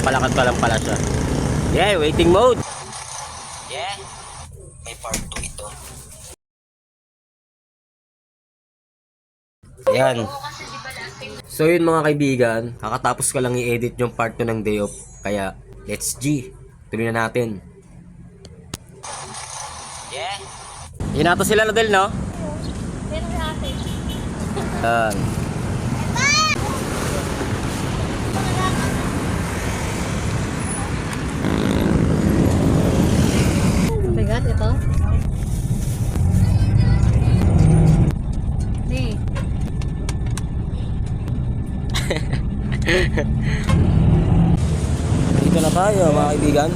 Papalakad pa lang pala siya. Yeah, waiting mode. Yeah, may part 2 ito. Ayan. So yun mga kaibigan, kakatapos ko lang i-edit yung part 2 ng day off. Kaya, let's G. Tuloy na natin. Yeah. Yun nato sila na Del, no? Ayan. Bigat ito. Nih. Dito na tayo mga kaibigan.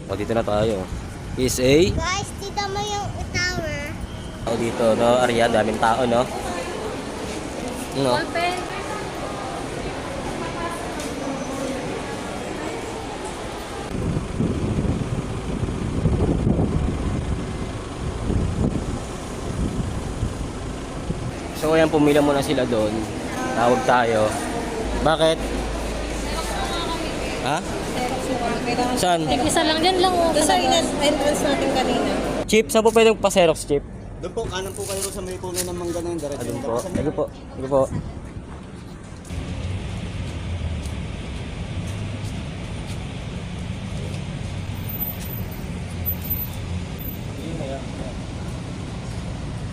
O dito na tayo. PSA. Guys, dito mo yung tower. O dito, no, Arya, daming tao, no? No? Open. So ayan, pumila muna sila doon. Tawag tayo. Bakit? Ha? Saan? Isa lang dyan lang. Doon sa entrance natin kanina. Chip, saan po pwedeng pa-Xerox, Chip? Doon po, kanan po kayo sa may puno ng mangga na yung diretso. Ayun po. Ayun po. Ayun po.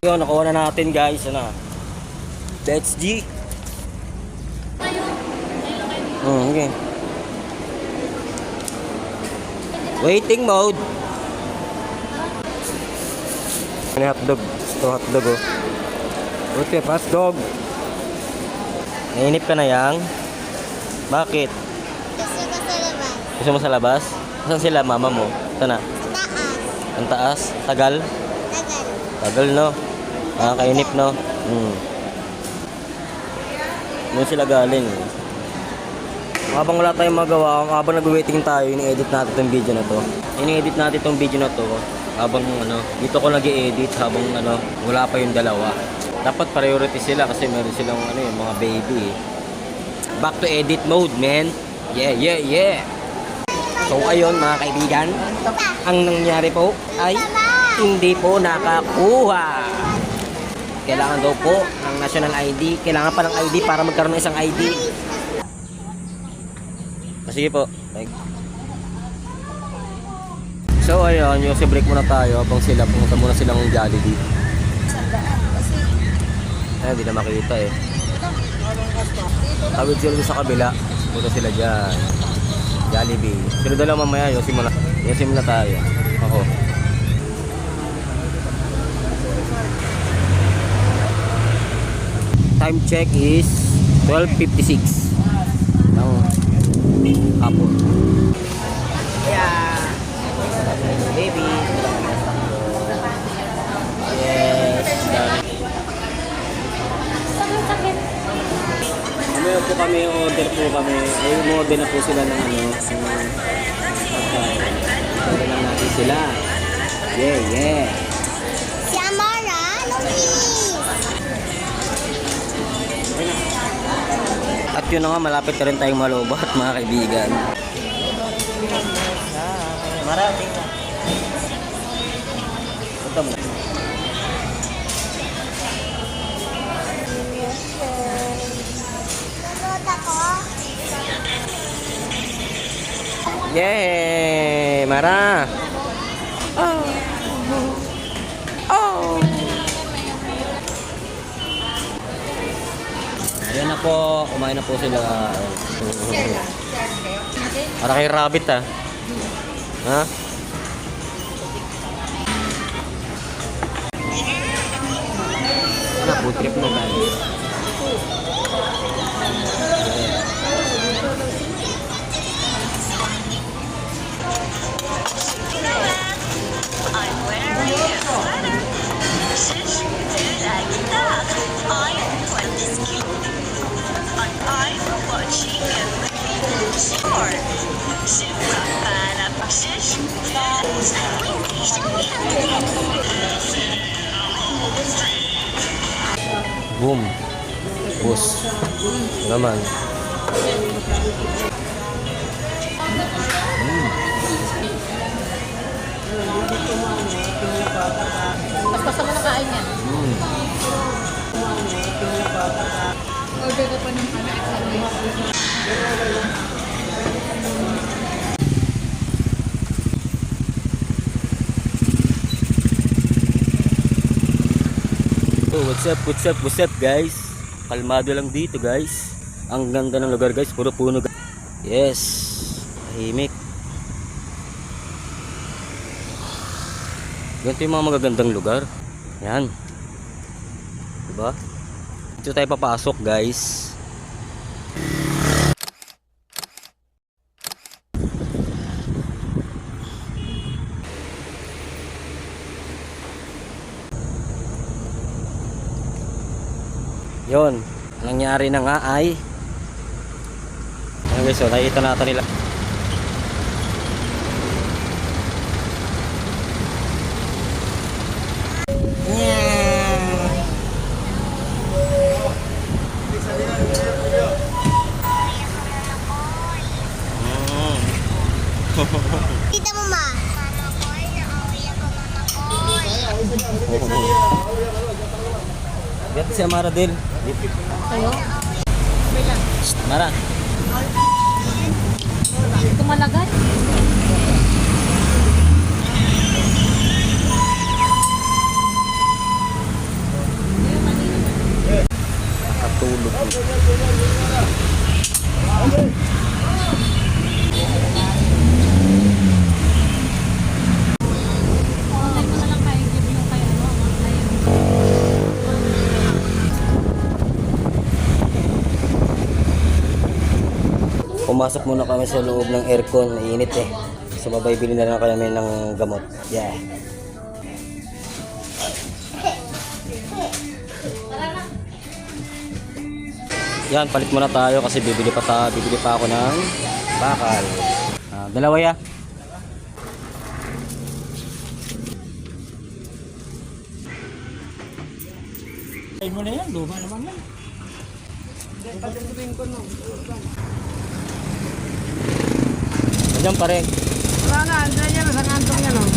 Yun, nakuha na natin guys. Ano? Let's G. Okay. Waiting mode. Ano hotdog? Ito hotdog oh. Okay, hotdog. Nainip ka na yang? Bakit? Gusto ko sa labas. Gusto mo sa labas? Saan sila mama mo? Saan na? Taas. Ang taas? Tagal? Tagal. Tagal no? Nakakainip no? Doon sila galing. Habang wala tayong magawa, habang nag-waiting tayo, ini-edit natin itong video na to. Ini-edit natin itong video na to habang ano, dito ko nag-i-edit habang ano, wala pa yung dalawa. Dapat priority sila kasi meron silang ano, yung mga baby. Back to edit mode, man. Yeah, yeah, yeah. So ayun mga kaibigan, ang nangyari po ay hindi po nakakuha. Kailangan daw po ng national ID. Kailangan pa ng ID para magkaroon ng isang ID. Sige po. So ayun, yung si break muna tayo habang sila pumunta muna silang Jollibee. Ay, hindi na makita eh. Tawid sila sa kabila. Punta sila dyan. Jollibee. Sila dalawa mamaya, yosin muna tayo. Ako. Time check is 12:56. Hapon. Yeah. Baby. Yes. Sakit. Ano po kami, order po kami. Ay, order na po sila ng ano. Order lang natin sila. Yeah, yeah. Si Amara, lumis. At yun na nga, malapit na rin tayong malubat mga kaibigan. Marami na. Ito mo. Nanood ako. Yay! Mara! Oh! Oh! Ayan na po, kumain na po sila. Para kay rabbit ah. Ha? Ano, food trip mo guys. I'm wearing a sweater. Shish, like that. I am 20 skinny. And I'm watching everything. Sure. Shish, shish, Boom. Bus. Naman. Basta mo nakain yan. Order ko pa ng Oh, what's up guys? Kalmado lang dito guys. Ang ganda ng lugar guys, puro puno guys. Yes, tahimik. Ganito yung mga magagandang lugar. Yan. Diba? Dito tayo papasok guys. Yon, ang nangyari na nga ay guys, so nakita natin nila. Kita mo ma. Dito si Amara din. Kayo? Mara. Tumalagan? Nakatulog. Online ko na lang kayo. Give yung kayo. Online. Pumasok muna kami sa loob ng aircon, mainit eh. So babay-bili na lang kami ng gamot. Yeah. Yan, palit muna tayo kasi bibili pa ako ng bakal. Dalawa ya. Ay mo na yan, luma naman yan. Diyan pa rin. Wala na, andyan yan, sa kantong yan, oh.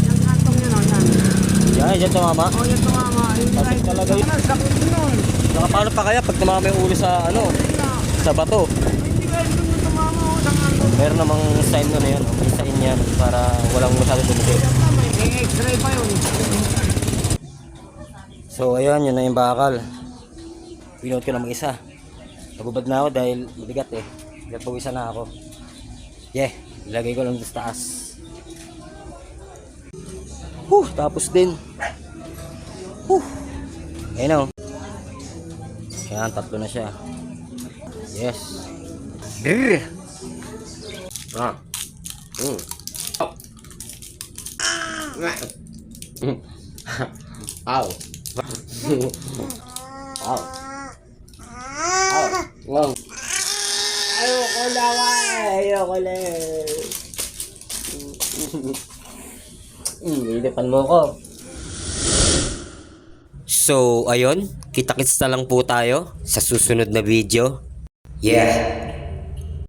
Yung kantong yan, oh, yan. Yan, dyan tumama. Oh, yan tumama. Pasok talaga yun. Ano, sakit nun. Saka paano pa kaya pag tumama yung ulo sa sa bato? Hindi kayo dun tumama, oh, sa kantong. Meron namang sign na yun. May sign yan para walang masyadong dumikit. May x-ray pa yun. So ayan, yun na yung bakal. Pinuot ko na mag-isa. Nagubad na ako dahil mabigat eh. Nagpawisan na ako. Yeah, ilagay ko lang sa taas. Tapos din. Ayun o. Ayan, tatlo na siya. Yes. Grrr. Ow. Ow. Wow. Ayoko lang. Ilipan mo ko. So, ayun. Kita-kits na lang po tayo sa susunod na video. Yeah.